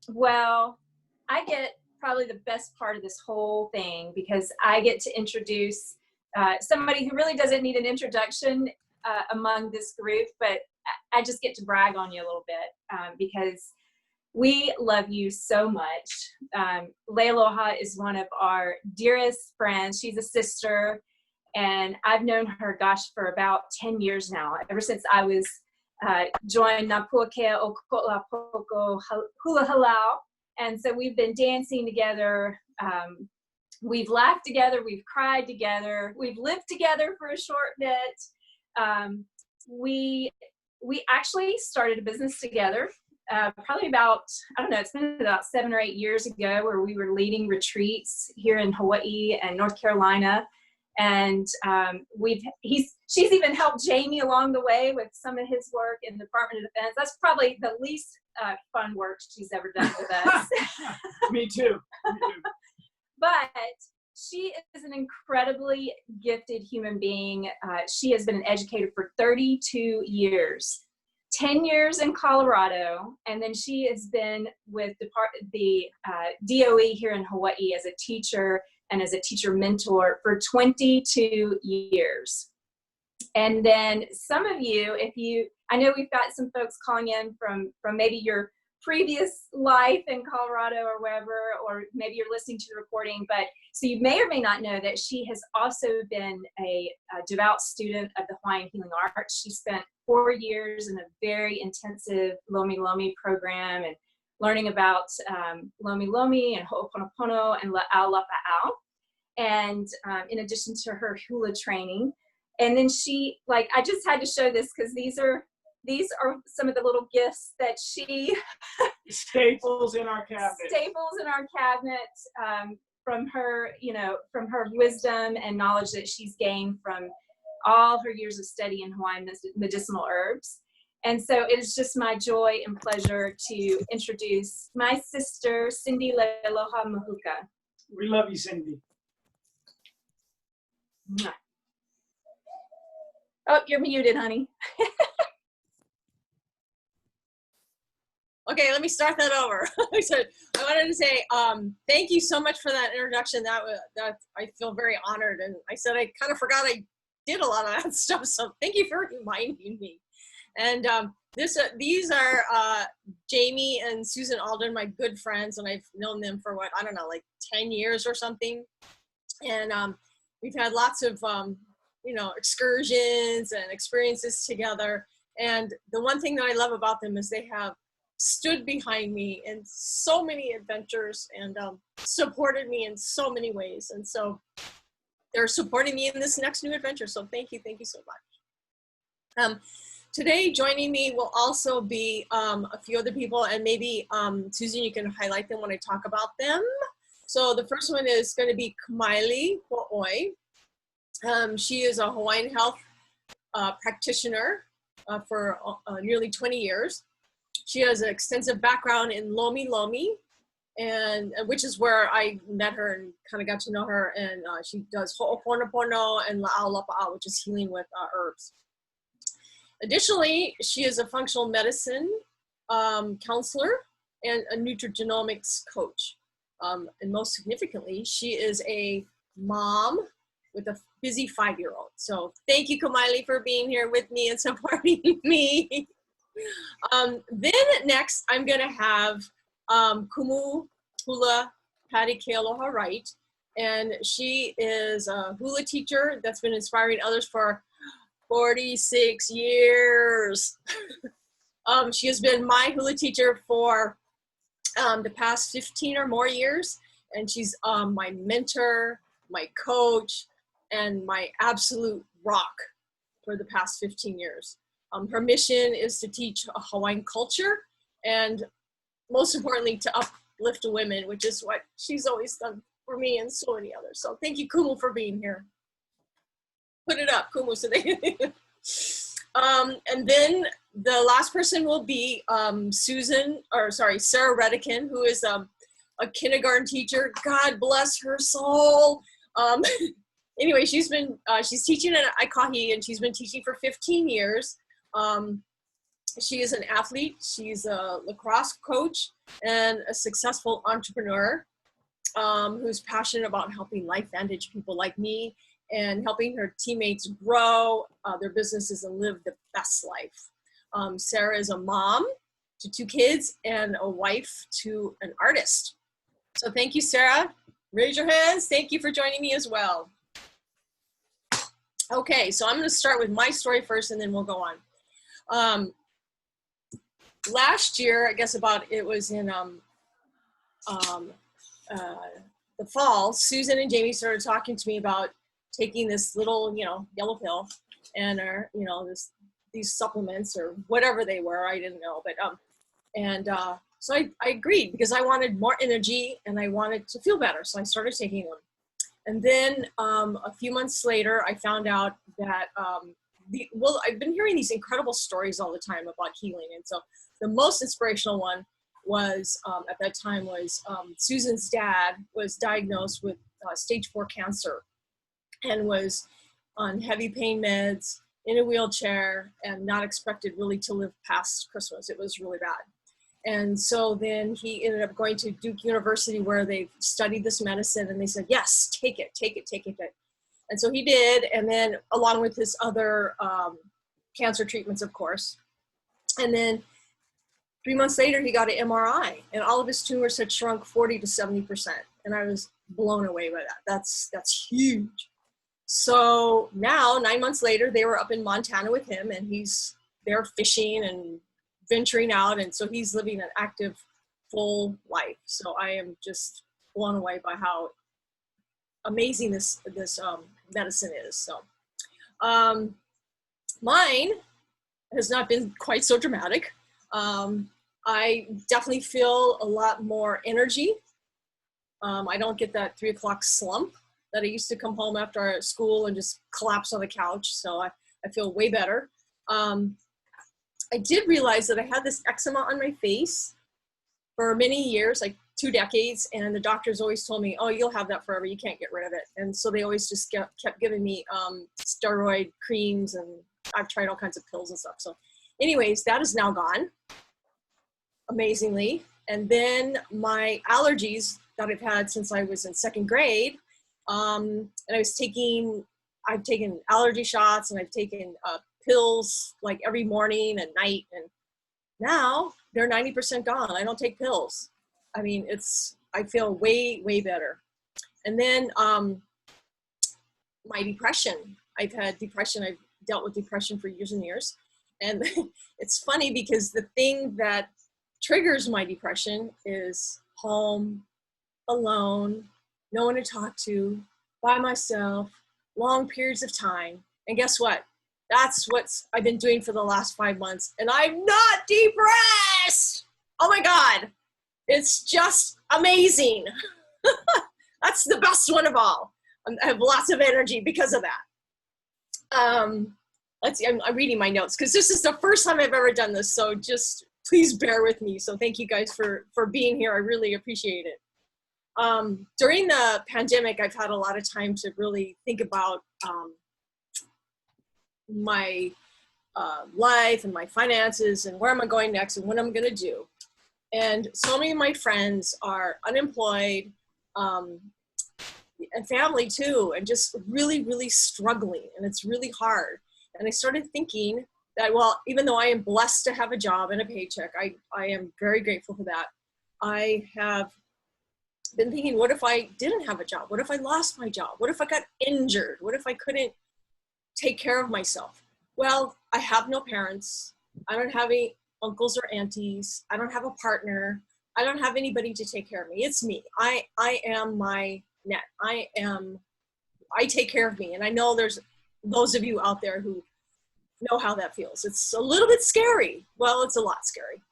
Well, I get probably the best part of this whole thing because I get to introduce somebody who really doesn't need an introduction among this group, but I just get to brag on you a little bit because we love you so much. Leialoha is one of our dearest friends. She's a sister, and I've known her, gosh, for about 10 years now, ever since I was joined Napuakea o Ko'la Poko Hula Halau. And so we've been dancing together. We've laughed together. We've cried together. We've lived together for a short bit. We actually started a business together probably about, I don't know, it's been about 7 or 8 years ago, where we were leading retreats here in Hawaii and North Carolina. And she's even helped Jamie along the way with some of his work in the Department of Defense. That's probably the least fun work she's ever done with us. Me too. But she is an incredibly gifted human being. She has been an educator for 32 years. 10 years in Colorado, and then she has been with the DOE here in Hawaii as a teacher and as a teacher mentor for 22 years. And then some of you, I know we've got some folks calling in from maybe your previous life in Colorado or wherever, or maybe you're listening to the recording, but so you may or may not know that she has also been a devout student of the Hawaiian Healing Arts. She spent 4 years in a very intensive Lomi Lomi program and learning about Lomi Lomi and Ho'oponopono and La'au Lapa'au. And in addition to her hula training. And then she, I just had to show this because these are some of the little gifts that she staples in our cabinet. From her, from her wisdom and knowledge that she's gained from all her years of study in Hawaiian medicinal herbs. And so it is just my joy and pleasure to introduce my sister, Cindy Leialoha Mahuka. We love you, Cindy. Oh, you're muted, honey. Okay, let me start that over. So I wanted to say thank you so much for that introduction. That I feel very honored. And I said I kind of forgot I did a lot of that stuff. So thank you for reminding me. And these are Jamie and Susan Alden, my good friends, and I've known them for 10 years or something. And we've had lots of excursions and experiences together. And the one thing that I love about them is they have stood behind me in so many adventures and supported me in so many ways. And so they're supporting me in this next new adventure. So thank you so much. Today joining me will also be a few other people, and maybe Susan, you can highlight them when I talk about them. So the first one is going to be Kamaili Ho'oi. She is a Hawaiian health practitioner for nearly 20 years. She has an extensive background in Lomi Lomi, and which is where I met her and kind of got to know her. And she does Ho'oponopono and La'au Lapa'au, which is healing with herbs. Additionally, she is a functional medicine counselor and a nutrigenomics coach. And most significantly, she is a mom with a busy 5-year-old. So thank you, Kamaili, for being here with me and supporting me. Then next, I'm gonna have Kumu Hula Patty Kealoha Wright. And she is a hula teacher that's been inspiring others for 46 years. She has been my hula teacher for the past 15 or more years. And she's my mentor, my coach, and my absolute rock for the past 15 years. Her mission is to teach a Hawaiian culture and most importantly to uplift women, which is what she's always done for me and so many others. So thank you, Kumu, for being here. Put it up, Kumu. So and then the last person will be Sarah Redican, who is a kindergarten teacher. God bless her soul. Anyway, she's teaching at Aikahi, and she's been teaching for 15 years. She is an athlete. She's a lacrosse coach and a successful entrepreneur who's passionate about helping Life Vantage people like me and helping her teammates grow their businesses and live the best life. Sarah is a mom to 2 kids and a wife to an artist. So thank you, Sarah. Raise your hands. Thank you for joining me as well. Okay, so I'm going to start with my story first, and then we'll go on. Last year, I guess it was in the fall, Susan and Jamie started talking to me about taking this little, yellow pill and, these supplements or whatever they were. I didn't know, but, so I agreed because I wanted more energy and I wanted to feel better. So I started taking them. And then a few months later, I found out that, I've been hearing these incredible stories all the time about healing. And so the most inspirational one was, at that time Susan's dad was diagnosed with stage 4 cancer and was on heavy pain meds, in a wheelchair, and not expected really to live past Christmas. It was really bad. And so then he ended up going to Duke University where they studied this medicine, and they said, yes, take it. And so he did, and then along with his other cancer treatments, of course. And then 3 months later, he got an MRI, and all of his tumors had shrunk 40 to 70%. And I was blown away by that. That's huge. So now, 9 months later, they were up in Montana with him, and they're fishing and venturing out. And so he's living an active, full life. So I am just blown away by how amazing this medicine is. So mine has not been quite so dramatic. I definitely feel a lot more energy. I don't get that 3 o'clock slump that I used to come home after school and just collapse on the couch. So I feel way better. I did realize that I had this eczema on my face for many years, like 2 decades. And the doctors always told me, oh, you'll have that forever. You can't get rid of it. And so they always just kept giving me steroid creams, and I've tried all kinds of pills and stuff. So anyways, that is now gone, amazingly. And then my allergies that I've had since I was in 2nd grade, and I've taken allergy shots, and I've taken pills like every morning and night, and now they're 90% gone. I don't take pills. I mean, I feel way, way better. And then my depression, I've dealt with depression for years and years. And it's funny because the thing that triggers my depression is home, alone, no one to talk to, by myself, long periods of time. And guess what? That's what I've been doing for the last 5 months. And I'm not depressed. Oh my God. It's just amazing. That's the best one of all. I have lots of energy because of that. Let's see, I'm reading my notes because this is the first time I've ever done this. So just please bear with me. So thank you guys for being here. I really appreciate it. During the pandemic, I've had a lot of time to really think about my life and my finances and where am I going next and what I'm going to do. And so many of my friends are unemployed, and family too, and just really, really struggling, and it's really hard. And I started thinking that, well, even though I am blessed to have a job and a paycheck, I am very grateful for that. I have been thinking, what if I didn't have a job? What if I lost my job? What if I got injured? What if I couldn't take care of myself? Well, I have no parents. I don't have any uncles or aunties. I don't have a partner. I don't have anybody to take care of me. It's me. I am my net. I take care of me. And I know there's those of you out there who know how that feels. It's a little bit scary. Well, it's a lot scary.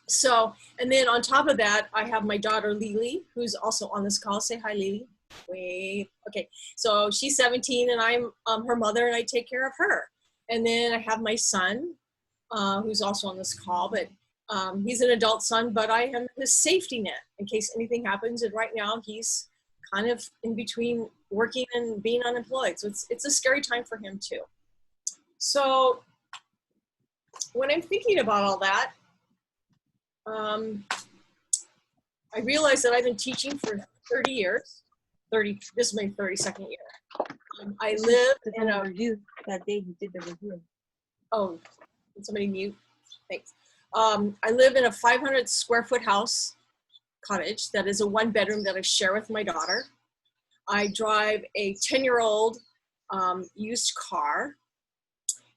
So, and then on top of that, I have my daughter, Lily, who's also on this call. Say hi, Lily. Wave. Okay. So she's 17 and I'm her mother and I take care of her. And then I have my son, who's also on this call, but he's an adult son, but I am his safety net in case anything happens. And right now he's kind of in between working and being unemployed. So it's a scary time for him too. So when I'm thinking about all that, I realized that I've been teaching for 30 years. This is my 32nd year. I live in a review that day. He did the review. Oh, can somebody mute? Thanks. I live in a 500 square foot house cottage that is a 1-bedroom that I share with my daughter. I drive a 10-year-old used car.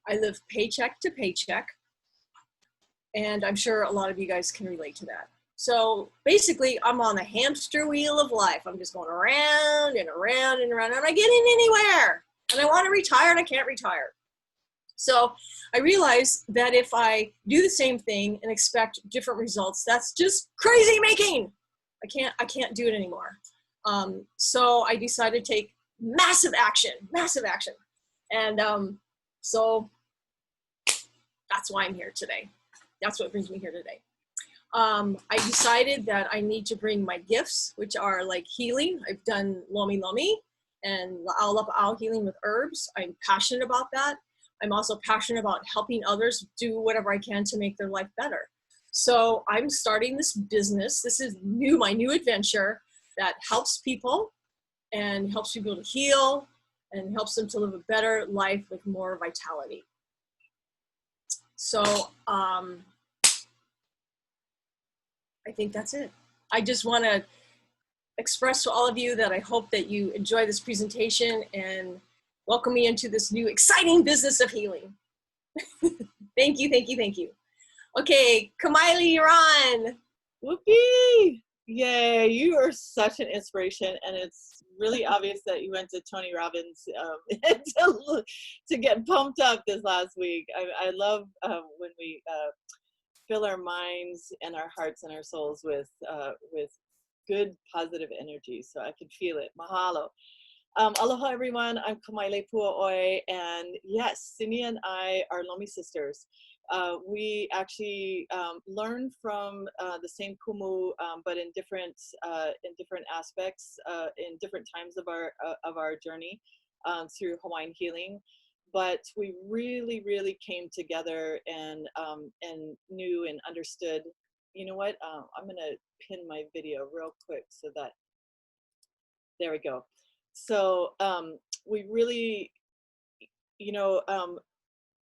I live paycheck to paycheck. And I'm sure a lot of you guys can relate to that. So basically, I'm on the hamster wheel of life. I'm just going around and around and around. I'm not getting anywhere. And I want to retire and I can't retire. So I realized that if I do the same thing and expect different results, that's just crazy making. I can't do it anymore. So I decided to take massive action. And so that's why I'm here today. That's what brings me here today. I decided that I need to bring my gifts, which are like healing. I've done Lomi Lomi and Leialoha healing with herbs. I'm passionate about that. I'm also passionate about helping others do whatever I can to make their life better. So I'm starting this business. This is my new adventure that helps people and helps people to heal and helps them to live a better life with more vitality. So I think that's it. I just want to express to all of you that I hope that you enjoy this presentation and welcome me into this new exciting business of healing. Thank you, thank you, thank you. Okay, Kamaili, you're on. Whoopee! Yay, you are such an inspiration, and it's really obvious that you went to Tony Robbins to get pumped up this last week. I love when we fill our minds and our hearts and our souls with good, positive energy. So I can feel it. Mahalo. Aloha, everyone. I'm Kamaile Pua'oi, and yes, Cindy and I are Lomi sisters. We actually learn from the same kumu, but in different aspects, in different times of our journey through Hawaiian healing. But we really, really came together and knew and understood. You know what? I'm gonna pin my video real quick so that there we go. So we really,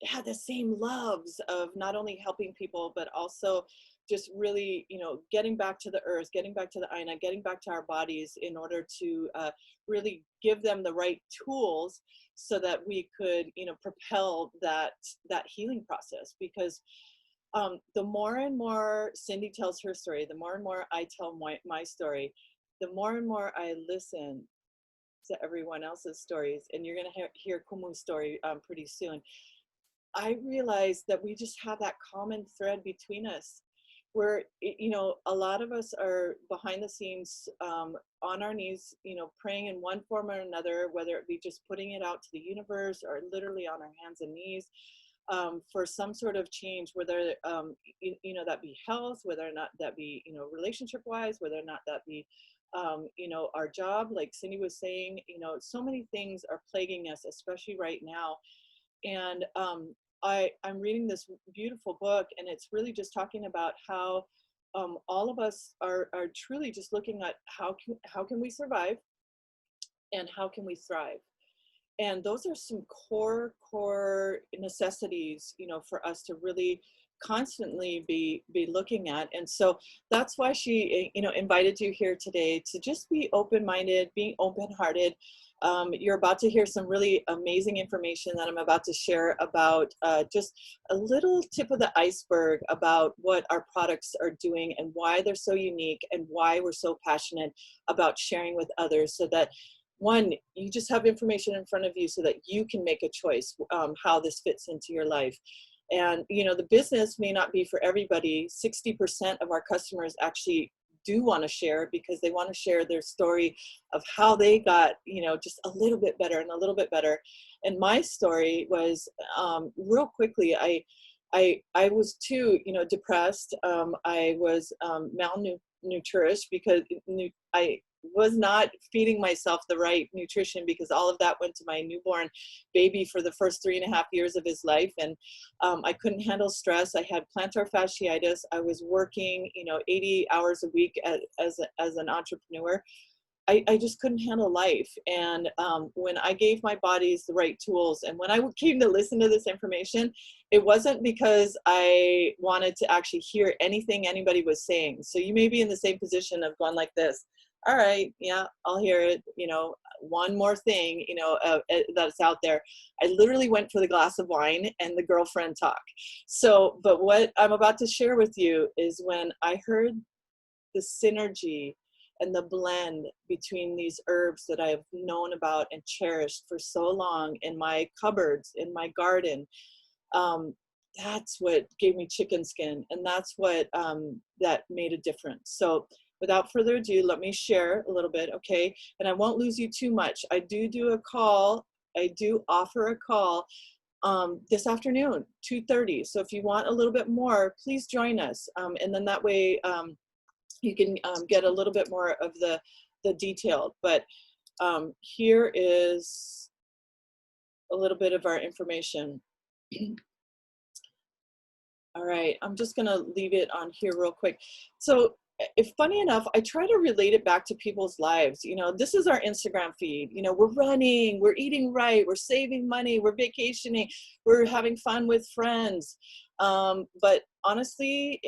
had the same loves of not only helping people, but also just really, getting back to the earth, getting back to the aina, getting back to our bodies in order to really give them the right tools so that we could, propel that healing process. Because the more and more Cindy tells her story, the more and more I tell my story, the more and more I listen to everyone else's stories, and you're going to hear Kumu's story pretty soon. I realized that we just have that common thread between us where, a lot of us are behind the scenes on our knees, praying in one form or another, whether it be just putting it out to the universe or literally on our hands and knees for some sort of change, whether, that be health, whether or not that be, relationship wise, whether or not that be, our job, like Cindy was saying, so many things are plaguing us, especially right now. And I'm reading this beautiful book, and it's really just talking about how all of us are truly just looking at how can we survive and how can we thrive. And those are some core necessities, for us to really constantly be looking at. And so that's why she, invited you here today to just be open-minded, being open-hearted. You're about to hear some really amazing information that I'm about to share about just a little tip of the iceberg about what our products are doing and why they're so unique and why we're so passionate about sharing with others, so that one, you just have information in front of you so that you can make a choice how this fits into your life. And, the business may not be for everybody. 60% of our customers actually do want to share because they want to share their story of how they got, just a little bit better and a little bit better. And my story was real quickly, I was too, depressed. I was malnourished because was not feeding myself the right nutrition, because all of that went to my newborn baby for the first 3.5 years of his life. And I couldn't handle stress. I had plantar fasciitis. I was working, 80 hours a week as an entrepreneur. I just couldn't handle life. And when I gave my bodies the right tools, and when I came to listen to this information, it wasn't because I wanted to actually hear anything anybody was saying. So you may be in the same position of going like this. All right, yeah, I'll hear it. One more thing, that's out there. I literally went for the glass of wine and the girlfriend talk. So, but what I'm about to share with you is when I heard the synergy and the blend between these herbs that I have known about and cherished for so long in my cupboards, in my garden, that's what gave me chicken skin. And that's what that made a difference. So without further ado, let me share a little bit, okay? And I won't lose you too much. I do a call. I do offer a call this afternoon, 2:30. So if you want a little bit more, please join us. And then that way, you can get a little bit more of the detail. But here is a little bit of our information. All right, I'm just gonna leave it on here real quick. So if funny enough, I try to relate it back to people's lives. This is our Instagram feed. We're running, we're eating right, we're saving money, we're vacationing, we're having fun with friends. But honestly,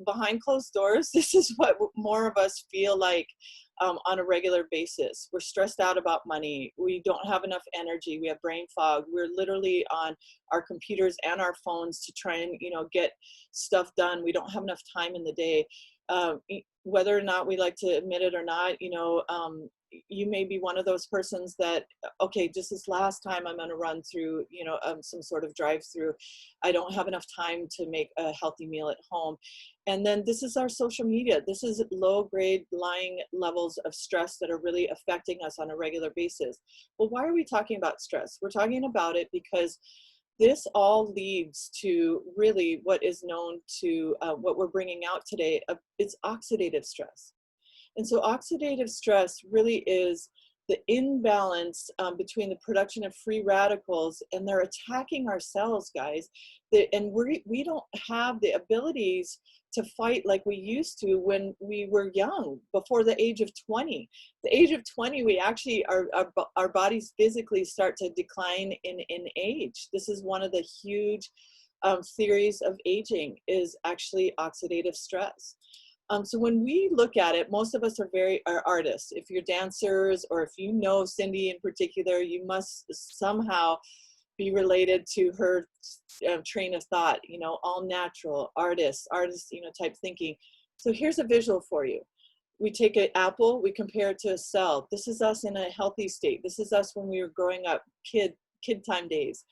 behind closed doors, this is what more of us feel like on a regular basis. We're stressed out about money. We don't have enough energy. We have brain fog. We're literally on our computers and our phones to try and, get stuff done. We don't have enough time in the day. Whether or not we like to admit it or not, you may be one of those persons that, okay, just this last time I'm going to run through, some sort of drive-through. I don't have enough time to make a healthy meal at home. And then this is our social media. This is low-grade lying levels of stress that are really affecting us on a regular basis. Well, why are we talking about stress? We're talking about it because this all leads to really what is known to what we're bringing out today. It's oxidative stress. And so oxidative stress really is the imbalance between the production of free radicals, and they're attacking our cells, guys. And we don't have the abilities to fight like we used to when we were young, before the age of 20. The age of 20, we actually, our bodies physically start to decline in age. This is one of the huge theories of aging, is actually oxidative stress. So when we look at it, most of us are artists. If you're dancers, or if you know Cindy in particular, you must somehow be related to her train of thought, all natural, artists, type thinking. So here's a visual for you. We take an apple, we compare it to a cell. This is us in a healthy state. This is us when we were growing up, kid time days.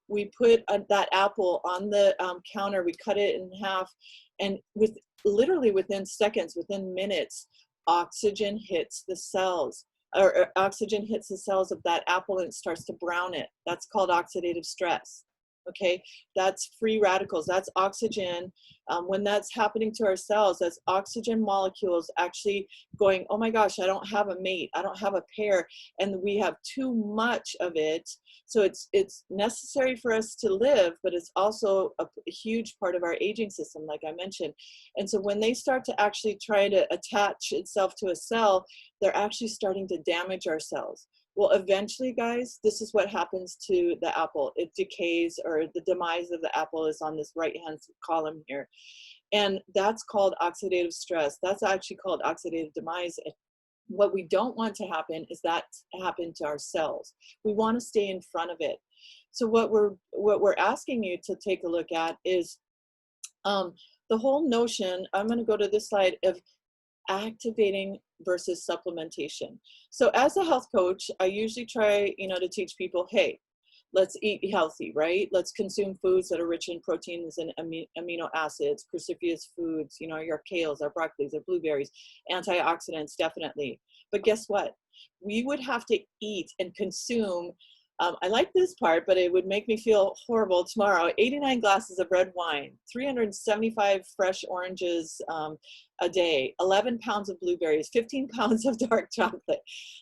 We put that apple on the counter, we cut it in half, and literally within seconds, within minutes, oxygen hits the cells, or oxygen hits the cells of that apple, and it starts to brown it. That's called oxidative stress. Okay, that's free radicals. That's oxygen. When that's happening to our cells, that's oxygen molecules actually going, oh my gosh, I don't have a mate, I don't have a pair, and we have too much of it. So it's necessary for us to live, but it's also a huge part of our aging system, like I mentioned. And so when they start to actually try to attach itself to a cell, they're actually starting to damage our cells. Well, eventually, guys, this is what happens to the apple. It decays, or the demise of the apple is on this right-hand column here. And that's called oxidative stress. That's actually called oxidative demise. What we don't want to happen is that happen to our cells. We want to stay in front of it. So what we're asking you to take a look at is the whole notion, I'm going to go to this slide, of activating versus supplementation. So as a health coach, I usually try, to teach people, hey, let's eat healthy, right? Let's consume foods that are rich in proteins and amino acids, cruciferous foods, your kales, our broccolis, our blueberries, antioxidants, definitely. But guess what? We would have to eat and consume I like this part, but it would make me feel horrible tomorrow. 89 glasses of red wine, 375 fresh oranges a day, 11 pounds of blueberries, 15 pounds of dark chocolate.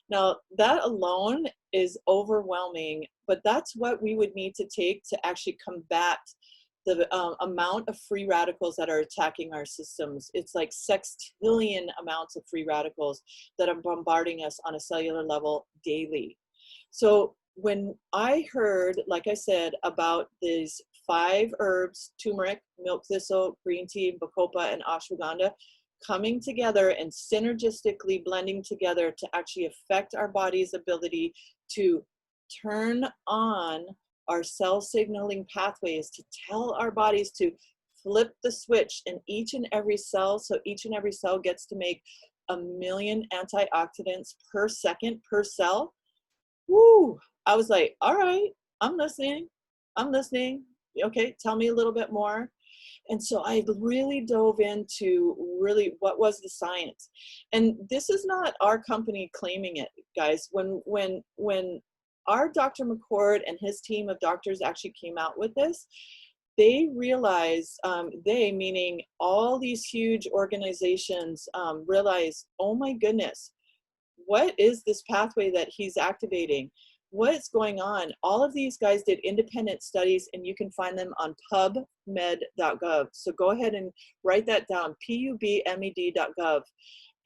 Now, that alone is overwhelming, but that's what we would need to take to actually combat the amount of free radicals that are attacking our systems. It's like sextillion amounts of free radicals that are bombarding us on a cellular level daily. So when I heard, like I said, about these 5 herbs, turmeric, milk thistle, green tea, bacopa, and ashwagandha, coming together and synergistically blending together to actually affect our body's ability to turn on our cell signaling pathways, to tell our bodies to flip the switch in each and every cell, so each and every cell gets to make 1 million antioxidants per second per cell. Woo! I was like, all right, I'm listening. Okay, tell me a little bit more. And so I really dove into really what was the science. And this is not our company claiming it, guys. When our Dr. McCord and his team of doctors actually came out with this, they realized, they meaning all these huge organizations, realized, oh my goodness, what is this pathway that he's activating? What is going on? All of these guys did independent studies, and you can find them on pubmed.gov. So go ahead and write that down, pubmed.gov,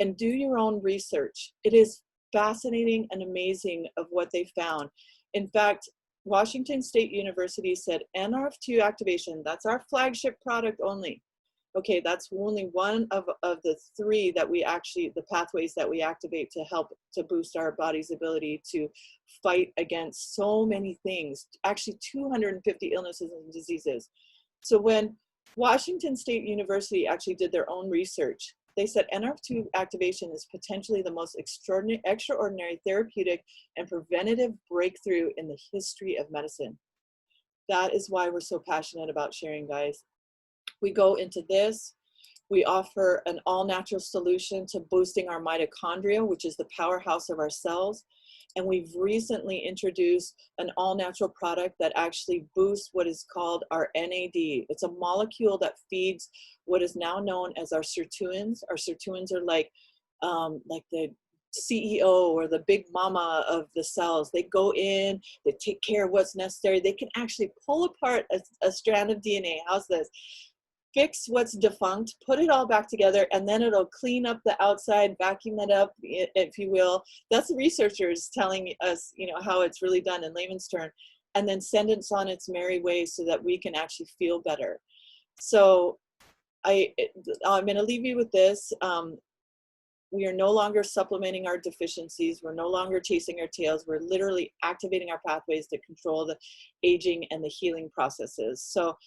and do your own research. It is fascinating and amazing of what they found. In fact, Washington State University said NRF2 activation, that's our flagship product only. Okay, that's only one of the 3 that we actually, the pathways that we activate to help to boost our body's ability to fight against so many things, actually 250 illnesses and diseases. So when Washington State University actually did their own research, they said NRF2 activation is potentially the most extraordinary therapeutic and preventative breakthrough in the history of medicine. That is why we're so passionate about sharing, guys. We go into this. We offer an all-natural solution to boosting our mitochondria, which is the powerhouse of our cells. And we've recently introduced an all-natural product that actually boosts what is called our NAD. It's a molecule that feeds what is now known as our sirtuins. Our sirtuins are like the CEO or the big mama of the cells. They go in, they take care of what's necessary. They can actually pull apart a strand of DNA. How's this? Fix what's defunct, put it all back together, and then it'll clean up the outside, vacuum it up, if you will. That's the researchers telling us, how it's really done in layman's term, and then send it on its merry way so that we can actually feel better. So I'm going to leave you with this. We are no longer supplementing our deficiencies. We're no longer chasing our tails. We're literally activating our pathways to control the aging and the healing processes. So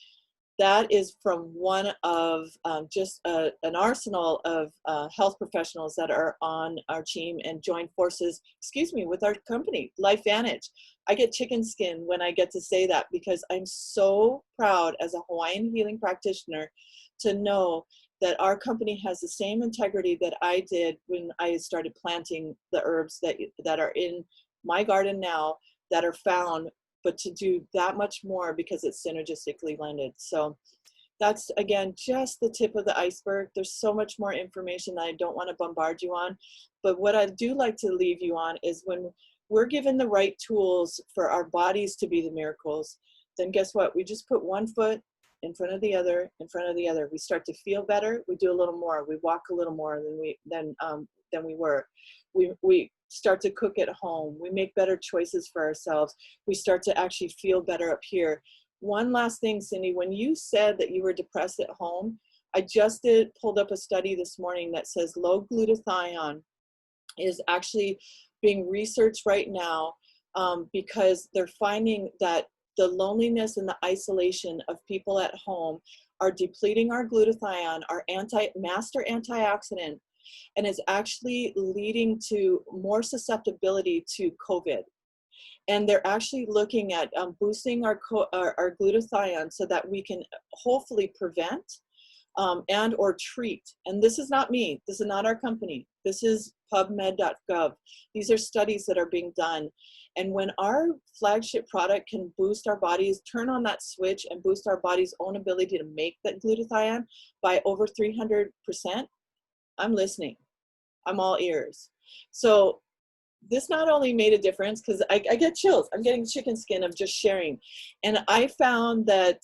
that is from one of just an arsenal of health professionals that are on our team and join forces, with our company, LifeVantage. I get chicken skin when I get to say that, because I'm so proud as a Hawaiian healing practitioner to know that our company has the same integrity that I did when I started planting the herbs that are in my garden now, that are found, but to do that much more because it's synergistically blended. So that's, again, just the tip of the iceberg. There's so much more information that I don't want to bombard you on. But what I do like to leave you on is, when we're given the right tools for our bodies to be the miracles, then guess what? We just put one foot in front of the other, in front of the other. We start to feel better. We do a little more. We walk a little more than we were. We start to cook at home. We make better choices for ourselves. We start to actually feel better up here. One last thing, Cindy, when you said that you were depressed at home, I just pulled up a study this morning that says low glutathione is actually being researched right now, because they're finding that the loneliness and the isolation of people at home are depleting our glutathione, our master antioxidant, and is actually leading to more susceptibility to COVID. And they're actually looking at boosting our glutathione so that we can hopefully prevent and or treat. And this is not me. This is not our company. This is pubmed.gov. These are studies that are being done. And when our flagship product can boost our bodies, turn on that switch and boost our body's own ability to make that glutathione by over 300%, I'm listening. I'm all ears. So this not only made a difference, because I get chills. I'm getting chicken skin of just sharing. And I found that,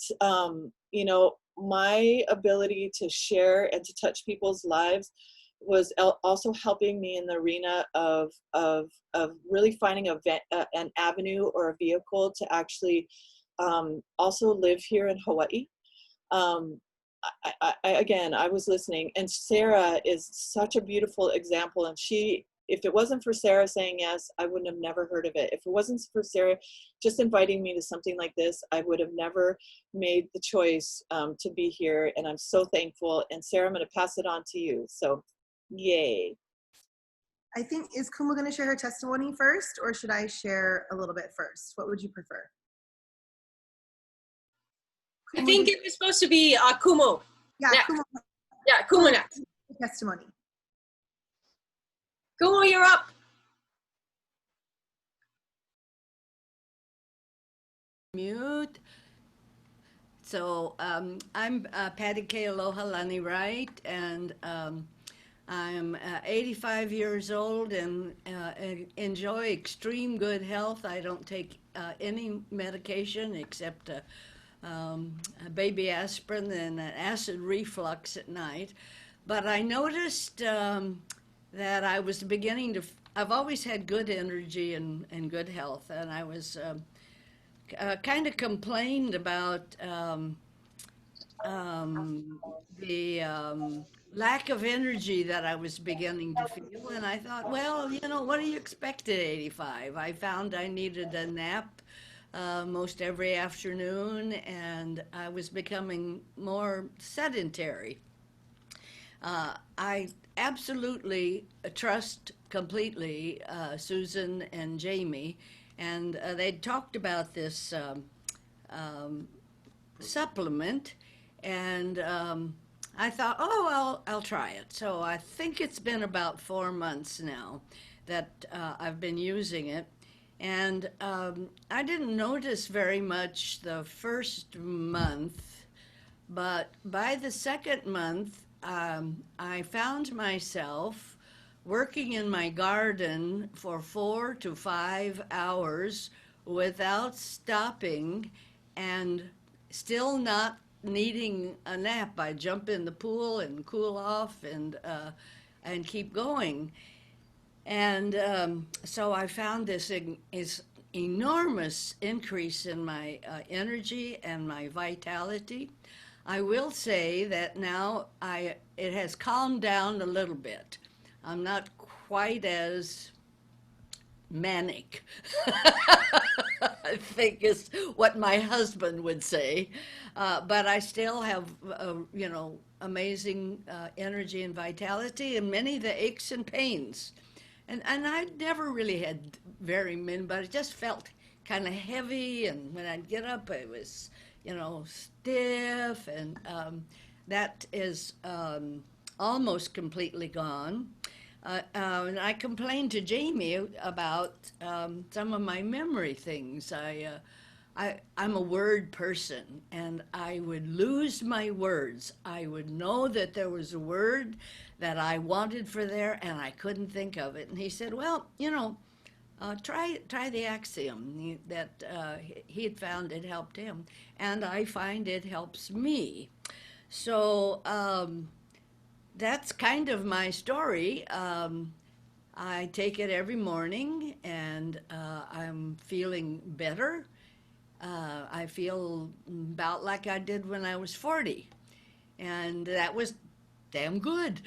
you know, my ability to share and to touch people's lives was also helping me in the arena of really finding an avenue or a vehicle to actually also live here in Hawaii. Again, I was listening, and Sarah is such a beautiful example. And if it wasn't for Sarah saying yes, I wouldn't have never heard of it. If it wasn't for Sarah just inviting me to something like this, I would have never made the choice to be here. And I'm so thankful. And Sarah, I'm going to pass it on to you. So, yay. I think, is Kumu going to share her testimony first, or should I share a little bit first? What would you prefer? I think it was supposed to be Kumu. Yeah, next. Kumu. Yeah, Kumu next. Testimony. Kumu, you're up. Mute. So I'm Patty K. Aloha Lani Wright, and I'm 85 years old and enjoy extreme good health. I don't take any medication except a baby aspirin and an acid reflux at night. But I noticed that I was beginning to, I've always had good energy and good health, and I was kind of complained about the lack of energy that I was beginning to feel. And I thought, well, you know, what do you expect at 85? I found I needed a nap most every afternoon, and I was becoming more sedentary. I absolutely trust completely Susan and Jamie, and they'd talked about this supplement, and I thought, oh, I'll try it. So I think it's been about 4 months now that I've been using it, and I didn't notice very much the first month, but by the second month, I found myself working in my garden for 4 to 5 hours without stopping and still not needing a nap. I jump in the pool and cool off and keep going. And so I found this is enormous increase in my energy and my vitality. I will say that now it has calmed down a little bit. I'm not quite as manic, I think is what my husband would say. But I still have, you know, amazing energy and vitality, and many of the aches and pains. And I never really had very many, but it just felt kind of heavy. And when I'd get up, it was, you know, stiff, and that is almost completely gone. And I complained to Jamie about some of my memory things. I'm a word person, and I would lose my words. I would know that there was a word that I wanted for there, and I couldn't think of it. And he said, well, you know, try the axiom that he had found it helped him, and I find it helps me. So that's kind of my story. I take it every morning, and I'm feeling better. I feel about like I did when I was 40, and that was damn good.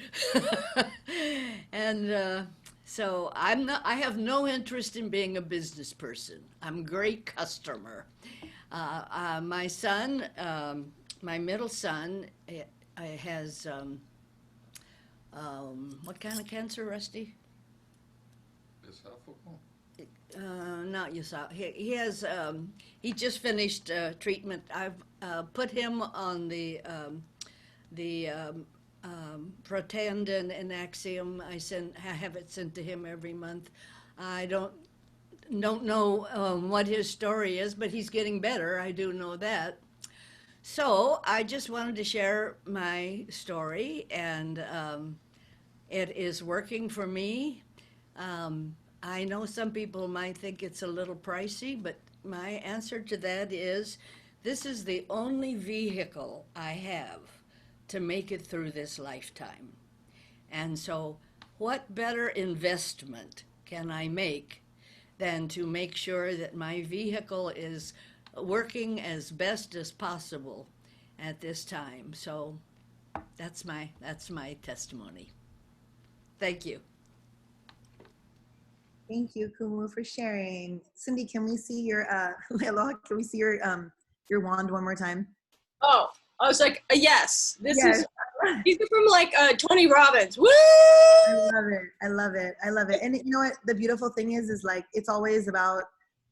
And so I have no interest in being a business person. I'm a great customer. My son, my middle son, has what kind of cancer, Rusty? Esophageal? Not esophageal. He has. He just finished treatment. I've put him on the Protandim and Axiom. I have it sent to him every month. I don't know what his story is, but he's getting better. I do know that. So I just wanted to share my story, and it is working for me. I know some people might think it's a little pricey, but my answer to that is this is the only vehicle I have to make it through this lifetime. And so, what better investment can I make than to make sure that my vehicle is working as best as possible at this time? So, that's my testimony. Thank you. Thank you, Kumu, for sharing. Cindy, can we see your Leialoha, can we see your wand one more time? Oh, I was like, yes, Yes. These are from like Tony Robbins. Woo! I love it. I love it. I love it. And you know what? The beautiful thing is like, it's always about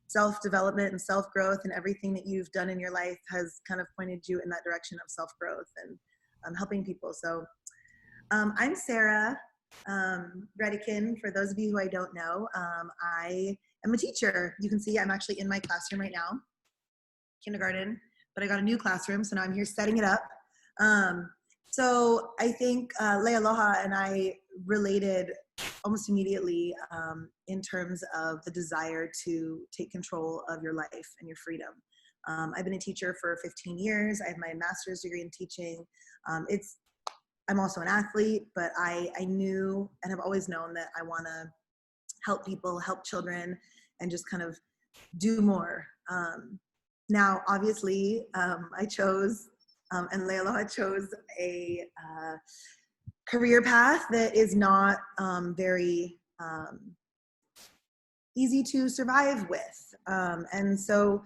self-development and self-growth, and everything that you've done in your life has kind of pointed you in that direction of self-growth and helping people. So I'm Sarah Redikin. For those of you who I don't know, I am a teacher. You can see I'm actually in my classroom right now, kindergarten, but I got a new classroom, so now I'm here setting it up. So I think Leialoha and I related almost immediately in terms of the desire to take control of your life and your freedom. I've been a teacher for 15 years. I have my master's degree in teaching. I'm also an athlete, but I knew and have always known that I want to help people, help children, and just kind of do more. Now, obviously, I chose, and Leialoha chose a career path that is not very easy to survive with. And so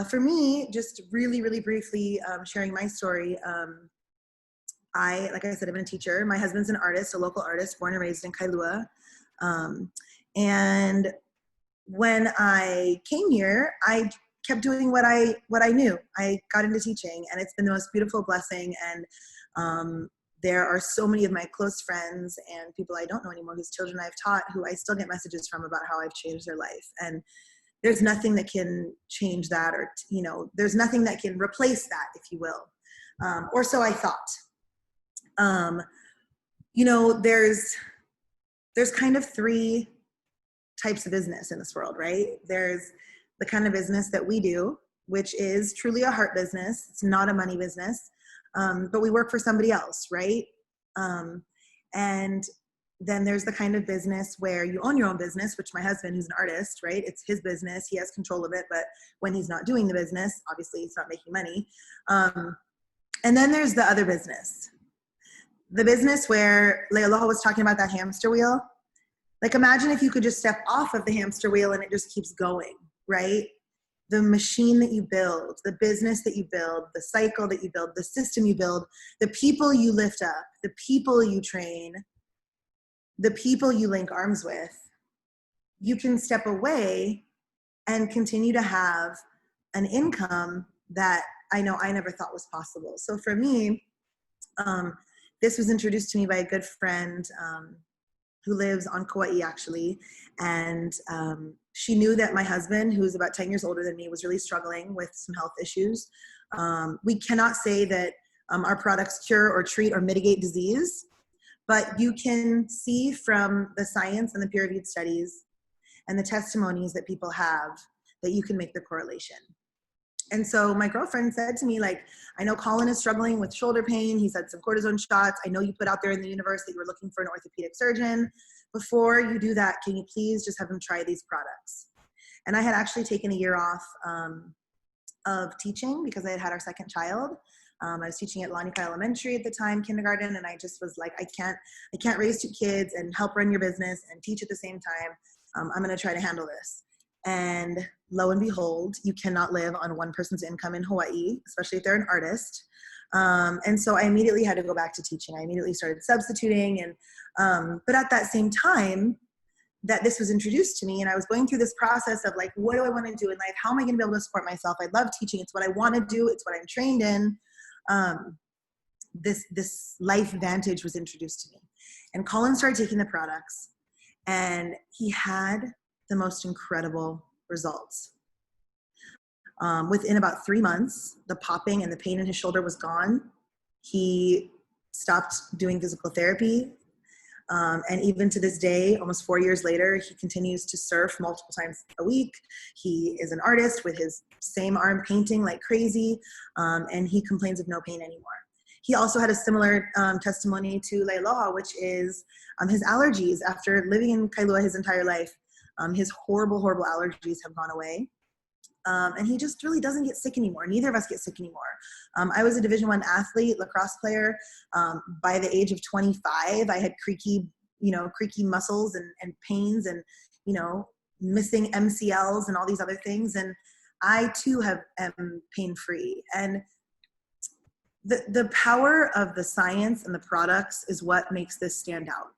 for me, just really, really briefly sharing my story, like I said, I've been a teacher. My husband's an artist, a local artist, born and raised in Kailua. And when I came here, I kept doing what I knew. I got into teaching, and it's been the most beautiful blessing. And there are so many of my close friends and people I don't know anymore whose children I've taught, who I still get messages from about how I've changed their life. And there's nothing that can change that, or there's nothing that can replace that, if you will. Or so I thought. There's kind of three types of business in this world, right? There's the kind of business that we do, which is truly a heart business. It's not a money business, but we work for somebody else, right? And then there's the kind of business where you own your own business, which my husband, who's an artist, right? It's his business. He has control of it, but when he's not doing the business, obviously he's not making money. And then there's the other business. The business where Leialoha was talking about, that hamster wheel. Like, imagine if you could just step off of the hamster wheel and it just keeps going, right? The machine that you build, the business that you build, the cycle that you build, the system you build, the people you lift up, the people you train, the people you link arms with, you can step away and continue to have an income that I know I never thought was possible. So for me, this was introduced to me by a good friend who lives on Kauai, actually. And she knew that my husband, who's about 10 years older than me, was really struggling with some health issues. We cannot say that our products cure or treat or mitigate disease, but you can see from the science and the peer-reviewed studies and the testimonies that people have that you can make the correlation. And so my girlfriend said to me, like, I know Colin is struggling with shoulder pain. He's had some cortisone shots. I know you put out there in the universe that you were looking for an orthopedic surgeon. Before you do that, can you please just have him try these products? And I had actually taken a year off of teaching because I had had our second child. I was teaching at Lanikai Elementary at the time, kindergarten, and I just was like, I can't raise two kids and help run your business and teach at the same time. I'm going to try to handle this. And lo and behold, you cannot live on one person's income in Hawaii, especially if they're an artist. And so I immediately had to go back to teaching. I immediately started substituting. And but at that same time that this was introduced to me, and I was going through this process of like, what do I want to do in life? How am I going to be able to support myself? I love teaching. It's what I want to do. It's what I'm trained in. this life vantage was introduced to me. And Colin started taking the products, and he had the most incredible results. Within about 3 months, the popping and the pain in his shoulder was gone. He stopped doing physical therapy. And even to this day, almost 4 years later, he continues to surf multiple times a week. He is an artist with his same arm painting like crazy, and he complains of no pain anymore. He also had a similar testimony to Leialoha, which is his allergies. After living in Kailua his entire life, his horrible, horrible allergies have gone away. And he just really doesn't get sick anymore. Neither of us get sick anymore. I was a Division I athlete, lacrosse player. By the age of 25, I had creaky muscles and pains and, missing MCLs and all these other things. And I too am pain-free. And the power of the science and the products is what makes this stand out.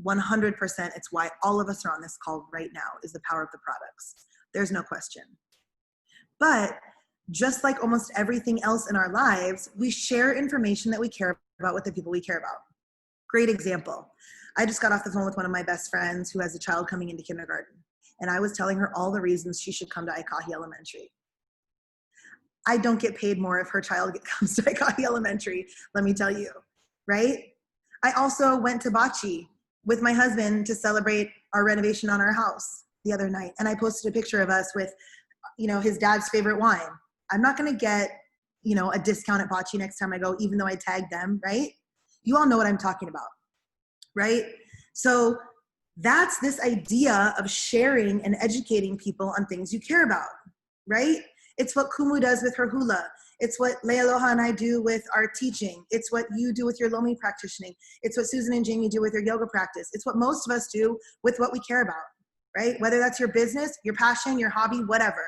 100%. It's why all of us are on this call right now, is the power of the products. There's no question. But just like almost everything else in our lives, we share information that we care about with the people we care about. Great example. I just got off the phone with one of my best friends who has a child coming into kindergarten. And I was telling her all the reasons she should come to Aikahi Elementary. I don't get paid more if her child comes to Aikahi Elementary, let me tell you, right? I also went to Bocce with my husband to celebrate our renovation on our house the other night. And I posted a picture of us with, his dad's favorite wine. I'm not going to get, a discount at Bocce next time I go, even though I tagged them, right? You all know what I'm talking about, right? So that's this idea of sharing and educating people on things you care about, right? It's what Kumu does with her hula. It's what Leialoha and I do with our teaching. It's what you do with your Lomi practicing. It's what Susan and Jamie do with their yoga practice. It's what most of us do with what we care about, right? Whether that's your business, your passion, your hobby, whatever.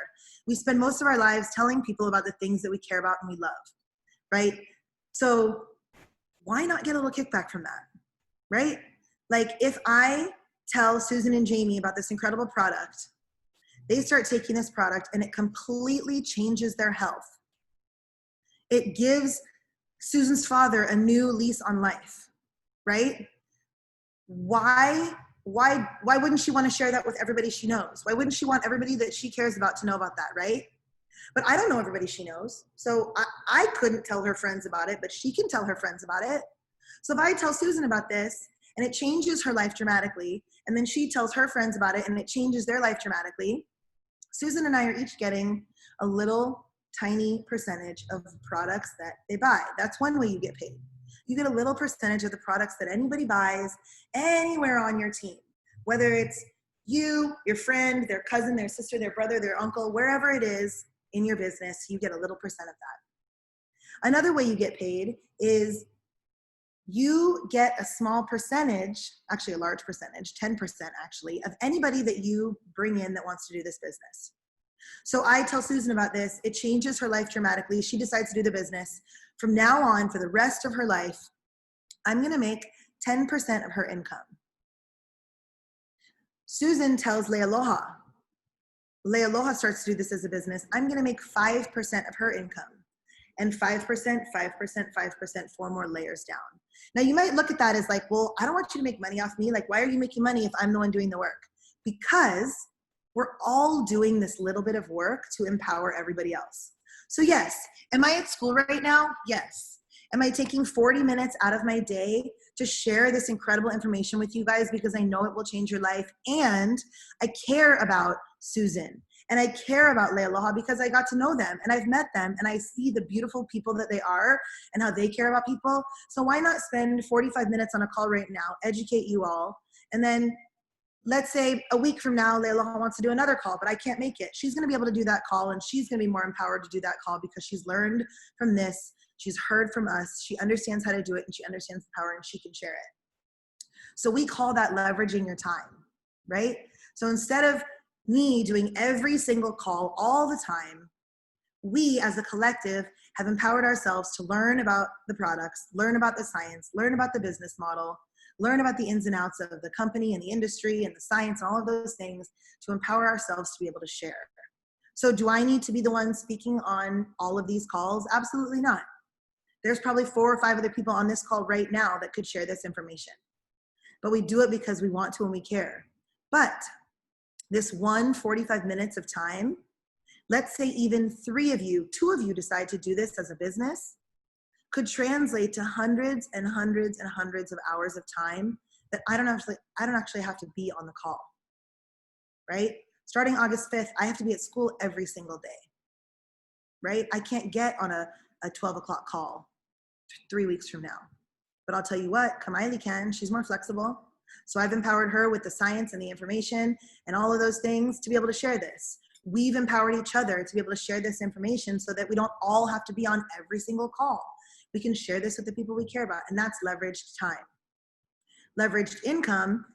We spend most of our lives telling people about the things that we care about and we love, right? So why not get a little kickback from that, right? Like if I tell Susan and Jamie about this incredible product, they start taking this product and it completely changes their health. It gives Susan's father a new lease on life, right? Why wouldn't she want to share that with everybody she knows? Why wouldn't she want everybody that she cares about to know about that, right? But I don't know everybody she knows. So I couldn't tell her friends about it, but she can tell her friends about it. So if I tell Susan about this and it changes her life dramatically, and then she tells her friends about it and it changes their life dramatically, Susan and I are each getting a little tiny percentage of the products that they buy. That's one way you get paid. You get a little percentage of the products that anybody buys anywhere on your team, whether it's you, your friend, their cousin, their sister, their brother, their uncle, wherever it is in your business, you get a little percent of that. Another way you get paid is you get a small percentage, actually a large percentage, 10% actually, of anybody that you bring in that wants to do this business. So I tell Susan about this, it changes her life dramatically. She decides to do the business. From now on, for the rest of her life, I'm gonna make 10% of her income. Susan tells Leialoha. Leialoha starts to do this as a business. I'm gonna make 5% of her income. And 5%, 5%, 5%, 4 more layers down. Now you might look at that as like, well, I don't want you to make money off me. Like, why are you making money if I'm the one doing the work? Because we're all doing this little bit of work to empower everybody else. So yes, am I at school right now? Yes. Am I taking 40 minutes out of my day to share this incredible information with you guys because I know it will change your life? And I care about Susan and I care about Leialoha because I got to know them and I've met them and I see the beautiful people that they are and how they care about people. So why not spend 45 minutes on a call right now, educate you all, and then let's say a week from now, Leialoha wants to do another call, but I can't make it. She's going to be able to do that call and she's going to be more empowered to do that call because she's learned from this. She's heard from us. She understands how to do it and she understands the power and she can share it. So we call that leveraging your time, right? So instead of me doing every single call all the time, we as a collective have empowered ourselves to learn about the products, learn about the science, learn about the business model, learn about the ins and outs of the company and the industry and the science and all of those things to empower ourselves to be able to share. So do I need to be the one speaking on all of these calls? Absolutely not. There's probably 4 or 5 other people on this call right now that could share this information. But we do it because we want to and we care. But this 45 minutes of time, let's say even 3 of you, 2 of you decide to do this as a business, could translate to hundreds and hundreds and hundreds of hours of time that I don't actually have to be on the call, right? Starting August 5th, I have to be at school every single day, right? I can't get on a 12 o'clock call 3 weeks from now. But I'll tell you what, Kamaili can. She's more flexible. So I've empowered her with the science and the information and all of those things to be able to share this. We've empowered each other to be able to share this information so that we don't all have to be on every single call. We can share this with the people we care about, and that's leveraged time. Leveraged income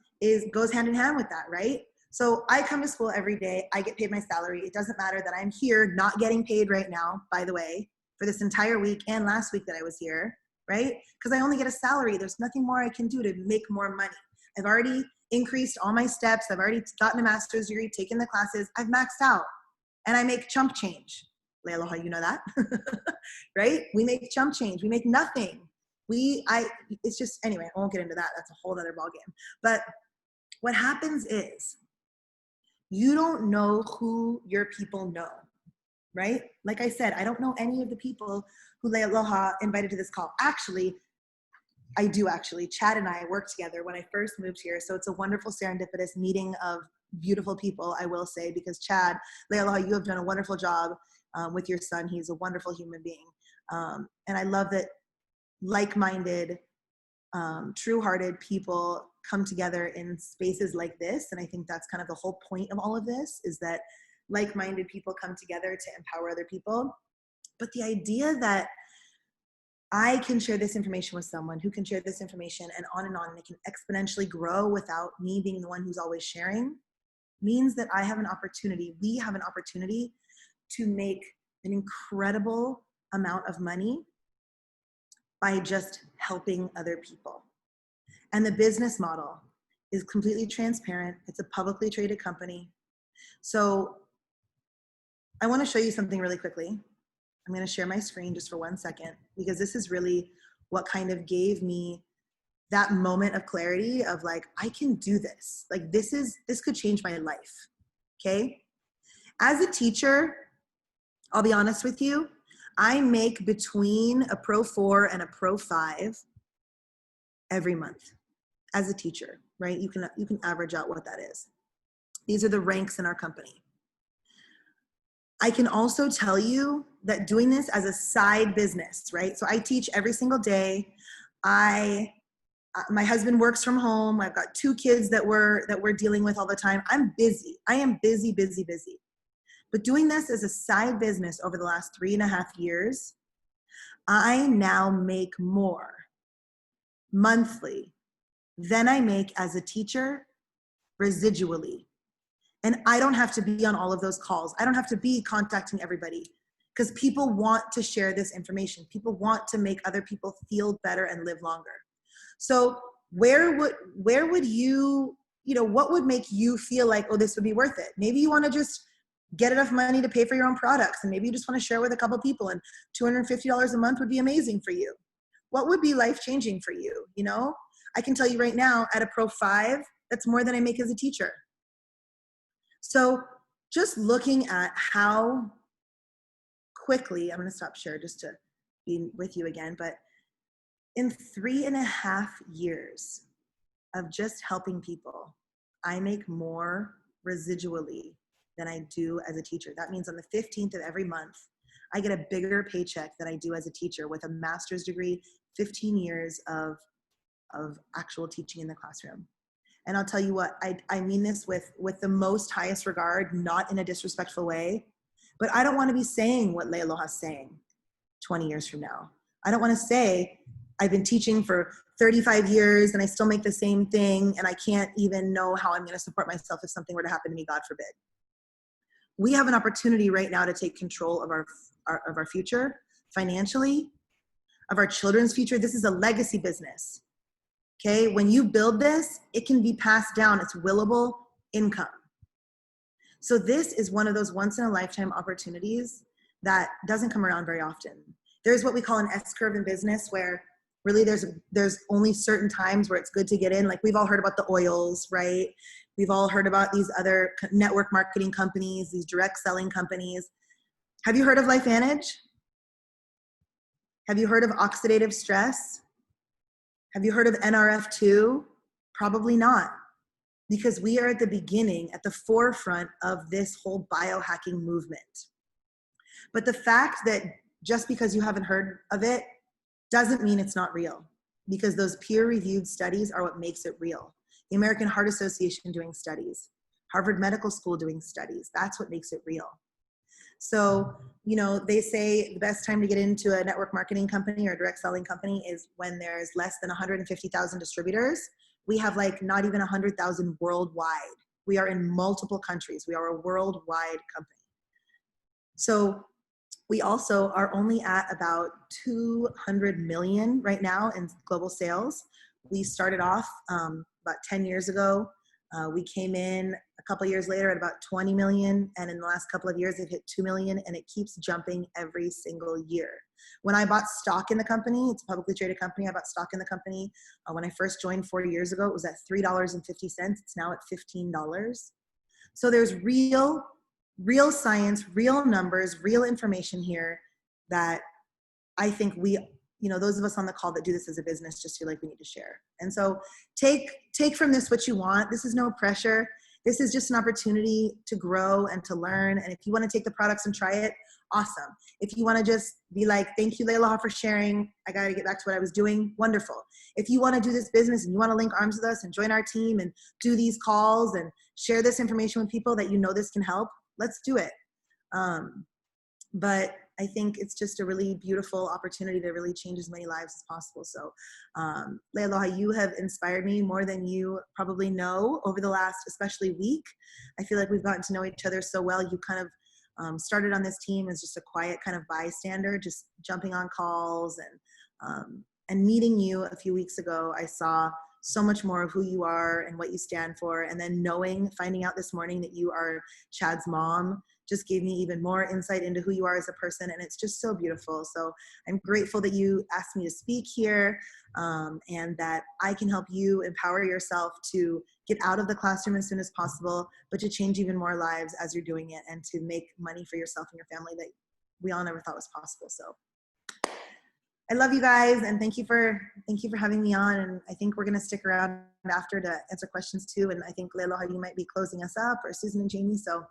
goes hand in hand with that, right? So I come to school every day. I get paid my salary. It doesn't matter that I'm here not getting paid right now, by the way, for this entire week and last week that I was here, right? Because I only get a salary. There's nothing more I can do to make more money. I've already increased all my steps. I've already gotten a master's degree, taken the classes. I've maxed out, and I make chump change. Leialoha, you know that, right? We make chump change. We make nothing. It's just, anyway, I won't get into that. That's a whole other ballgame. But what happens is you don't know who your people know, right? Like I said, I don't know any of the people who Leialoha invited to this call. Actually, I do actually. Chad and I worked together when I first moved here. So it's a wonderful serendipitous meeting of beautiful people, I will say, because Chad, Leialoha, you have done a wonderful job with your son. He's a wonderful human being. And I love that like-minded, true-hearted people come together in spaces like this. And I think that's kind of the whole point of all of this, is that like-minded people come together to empower other people. But the idea that I can share this information with someone who can share this information and it can exponentially grow without me being the one who's always sharing, means that we have an opportunity to make an incredible amount of money by just helping other people. And the business model is completely transparent. It's a publicly traded company. So I want to show you something really quickly. I'm going to share my screen just for 1 second, because this is really what kind of gave me that moment of clarity of like, I can do this. Like this could change my life. Okay. As a teacher, I'll be honest with you, I make between a Pro 4 and a Pro 5 every month as a teacher, right? You can average out what that is. These are the ranks in our company. I can also tell you that doing this as a side business, right? So I teach every single day. My husband works from home. I've got 2 kids that we're dealing with all the time. I'm busy. I am busy, busy, busy. But doing this as a side business over the last 3.5 years, I now make more monthly than I make as a teacher residually. And I don't have to be on all of those calls. I don't have to be contacting everybody, because people want to share this information. People want to make other people feel better and live longer. So where would you, what would make you feel like, oh, this would be worth it? Maybe you want to just get enough money to pay for your own products, and maybe you just want to share with a couple people, and $250 a month would be amazing for you. What would be life-changing for you? I can tell you right now, at a Pro 5, that's more than I make as a teacher. So just looking at how quickly, I'm going to stop share just to be with you again, but in 3.5 years of just helping people, I make more residually than I do as a teacher. That means on the 15th of every month, I get a bigger paycheck than I do as a teacher with a master's degree, 15 years of actual teaching in the classroom. And I'll tell you what, I mean this with the most highest regard, not in a disrespectful way, but I don't want to be saying what Leialoha's saying 20 years from now. I don't want to say, I've been teaching for 35 years and I still make the same thing and I can't even know how I'm going to support myself if something were to happen to me, God forbid. We have an opportunity right now to take control of our future financially, of our children's future. This is a legacy business. Okay, when you build this, it can be passed down. It's willable income. So this is one of those once in a lifetime opportunities that doesn't come around very often. There's what we call an S-curve in business, where really there's only certain times where it's good to get in. Like we've all heard about the oils, right? We've all heard about these other network marketing companies, these direct selling companies. Have you heard of LifeVantage? Have you heard of oxidative stress? Have you heard of NRF2? Probably not, because we are at the beginning, at the forefront of this whole biohacking movement. But the fact that just because you haven't heard of it doesn't mean it's not real, because those peer-reviewed studies are what makes it real. The American Heart Association doing studies, Harvard Medical School doing studies, that's what makes it real. So, you know, they say the best time to get into a network marketing company or a direct selling company is when there's less than 150,000 distributors. We have like not even 100,000 worldwide. We are in multiple countries. We are a worldwide company. So we also are only at about 200 million right now in global sales. We started off about 10 years ago. We came in a couple years later at about 20 million. And in the last couple of years, it hit 2 million, and it keeps jumping every single year. When I bought stock in the company, it's a publicly traded company. I bought stock in the company. When I first joined 4 years ago, it was at $3.50. It's now at $15. So there's real science, real numbers, real information here that I think we, you know, those of us on the call that do this as a business just feel like we need to share. And so take from this what you want. This is no pressure. This is just an opportunity to grow and to learn. And if you want to take the products and try it, awesome. If you want to just be like, thank you, Leialoha, for sharing. I got to get back to what I was doing. Wonderful. If you want to do this business and you want to link arms with us and join our team and do these calls and share this information with people that you know this can help, let's do it. But I think it's just a really beautiful opportunity to really change as many lives as possible. So Leialoha, you have inspired me more than you probably know over the last, especially week. I feel like we've gotten to know each other so well. You kind of started on this team as just a quiet kind of bystander, just jumping on calls, and meeting you a few weeks ago, I saw so much more of who you are and what you stand for. And then finding out this morning that you are Chad's mom just gave me even more insight into who you are as a person. And it's just so beautiful. So I'm grateful that you asked me to speak here, and that I can help you empower yourself to get out of the classroom as soon as possible, but to change even more lives as you're doing it, and to make money for yourself and your family that we all never thought was possible. So I love you guys, and thank you for having me on. And I think we're going to stick around after to answer questions too. And I think Leialoha, you might be closing us up, or Susan and Jamie. So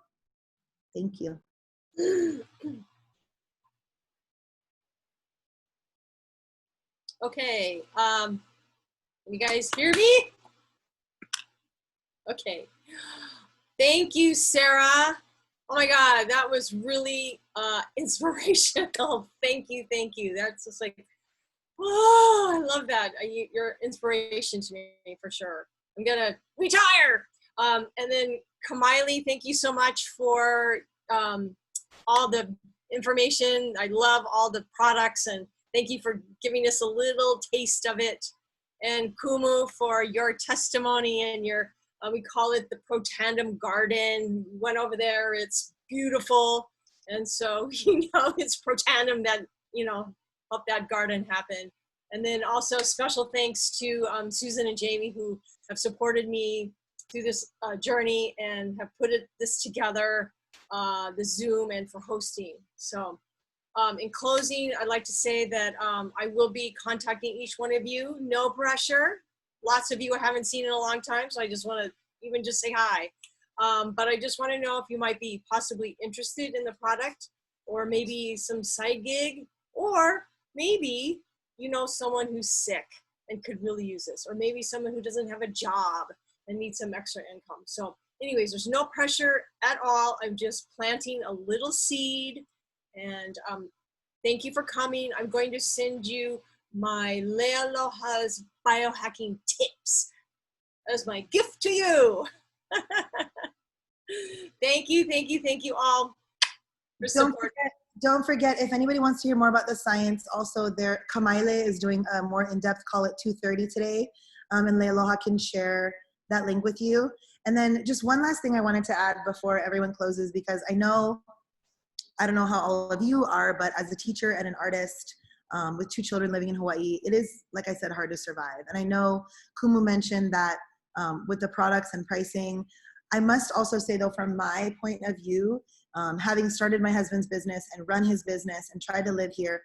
thank you. Okay, can you guys hear me? Okay, thank you, Sarah. Oh my God, that was really inspirational. Thank you. That's just like, oh, I love that. You're inspiration to me for sure. I'm gonna retire. And then Kamaili, thank you so much for all the information. I love all the products, and thank you for giving us a little taste of it. And Kumu, for your testimony and your, we call it the Pro Tandem Garden. Went over there, it's beautiful. And so, it's Pro Tandem that, helped that garden happen. And then also special thanks to Susan and Jamie, who have supported me through this journey and have put this together, the Zoom, and for hosting. So in closing, I'd like to say that I will be contacting each one of you. No pressure. Lots of you I haven't seen in a long time, so I just want to even just say hi. But I just want to know if you might be possibly interested in the product, or maybe some side gig, or maybe you know someone who's sick and could really use this, or maybe someone who doesn't have a job and needs some extra income. So anyways, there's no pressure at all. I'm just planting a little seed. And thank you for coming. I'm going to send you my Leialoha's biohacking tips as my gift to you. Thank you all for support. Don't forget, if anybody wants to hear more about the science, also Kamaile is doing a more in-depth call at 2:30 today, and Leialoha can share that link with you. And then just one last thing I wanted to add before everyone closes, because I don't know how all of you are, but as a teacher and an artist, with 2 children living in Hawaii, it is, like I said, hard to survive. And I know Kumu mentioned that with the products and pricing. I must also say, though, from my point of view, having started my husband's business and run his business and tried to live here,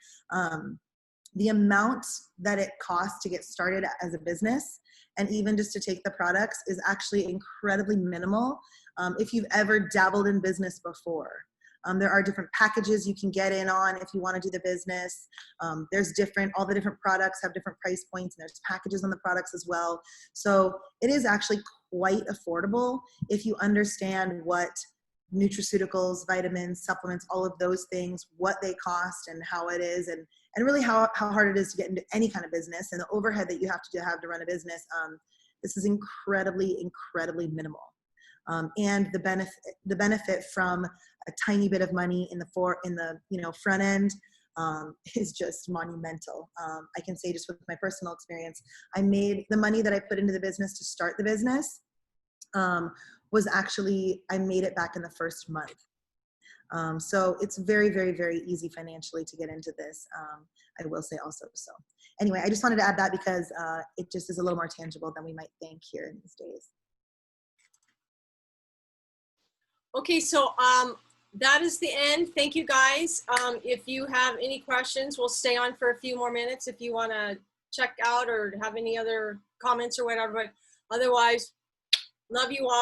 the amount that it costs to get started as a business and even just to take the products is actually incredibly minimal if you've ever dabbled in business before. There are different packages you can get in on if you want to do the business. There's all the different products have different price points, and there's packages on the products as well. So it is actually quite affordable if you understand what nutraceuticals, vitamins, supplements, all of those things, what they cost and how it is, and really how hard it is to get into any kind of business and the overhead that you have to run a business. This is incredibly, incredibly minimal. And the benefit from a tiny bit of money in the front end is just monumental. I can say, just with my personal experience, I made the money that I put into the business to start the business was actually, I made it back in the first month. So it's very, very, very easy financially to get into this. I will say also. So anyway, I just wanted to add that because it just is a little more tangible than we might think here in these days. Okay, so that is the end. Thank you, guys. If you have any questions, we'll stay on for a few more minutes if you want to check out or have any other comments or whatever. But otherwise, love you all.